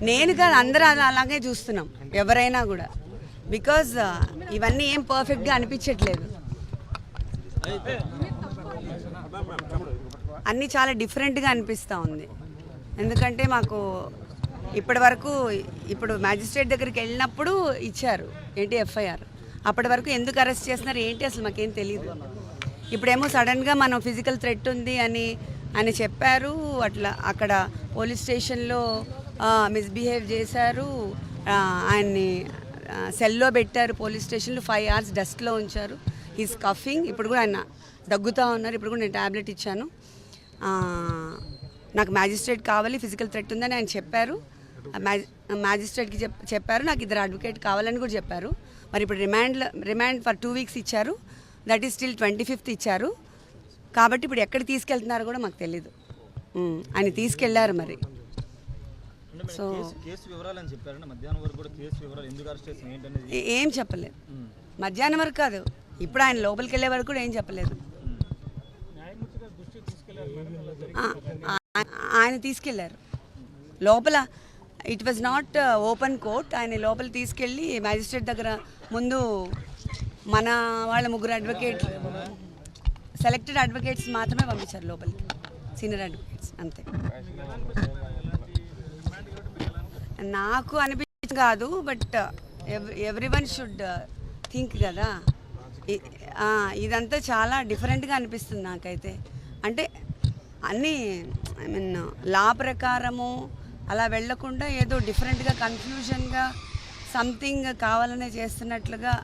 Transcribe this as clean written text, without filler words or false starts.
నేను కాదు, అందరూ అలాగే చూస్తున్నాం ఎవరైనా కూడా. బికాజ్ ఇవన్నీ ఏం పర్ఫెక్ట్గా అనిపించట్లేదు, అన్నీ చాలా డిఫరెంట్గా అనిపిస్తూ ఉంది. ఎందుకంటే మాకు ఇప్పటి వరకు ఇప్పుడు మ్యాజిస్ట్రేట్ దగ్గరికి వెళ్ళినప్పుడు ఇచ్చారు ఏంటి ఎఫ్ఐఆర్, అప్పటి వరకు ఎందుకు అరెస్ట్ చేస్తున్నారు ఏంటి అసలు మాకేం తెలియదు. ఇప్పుడేమో సడన్గా మనం ఫిజికల్ థ్రెట్ ఉంది అని చెప్పారు. అట్లా అక్కడ పోలీస్ స్టేషన్లో మిస్బిహేవ్ చేశారు, ఆయన్ని సెల్లో పెట్టారు పోలీస్ స్టేషన్లో 5 hours డస్ట్లో ఉంచారు. Is cuffing. ఇప్పుడు కూడా ఆయన దగ్గుతూ ఉన్నారు. ఇప్పుడు కూడా నేను ట్యాబ్లెట్ ఇచ్చాను. నాకు మ్యాజిస్ట్రేట్ కావాలి, ఫిజికల్ థ్రెట్ ఉందని ఆయన చెప్పారు. మ్యాజిస్ట్రేట్కి చెప్పారు, నాకు 2 advocate కావాలని కూడా చెప్పారు. మరి ఇప్పుడు రిమాండ్ ఫర్ 2 weeks ఇచ్చారు. దట్ ఈస్ స్టిల్ 25th ఇచ్చారు. కాబట్టి ఇప్పుడు ఎక్కడ తీసుకెళ్తున్నారో కూడా మాకు తెలీదు. ఆయన తీసుకెళ్లారు మరి. సో ఏం చెప్పలేదు, మధ్యాహ్నం వరకు కాదు, ఇప్పుడు ఆయన లోపలికి వెళ్ళే వరకు కూడా ఏం చెప్పలేదు. ఆయన తీసుకెళ్లారు లోపల. It was not open court. ఆయన లోపల తీసుకెళ్ళి మ్యాజిస్ట్రేట్ దగ్గర ముందు మన వాళ్ళ 3 అడ్వకేట్లు, సెలెక్టెడ్ అడ్వకేట్స్ మాత్రమే పంపించారు లోపలికి, సీనియర్ అడ్వకేట్స్ అంతే. నాకు అనిపించింది కాదు, బట్ ఎవ్రీవన్ షుడ్ థింక్ కదా. ఇదంతా చాలా డిఫరెంట్గా అనిపిస్తుంది నాకైతే. అంటే అన్నీ ఐ మీన్ లా ప్రకారము అలా వెళ్లకుండా ఏదో డిఫరెంట్గా కన్ఫ్యూజన్గా సంథింగ్ కావాలనే చేస్తున్నట్లుగా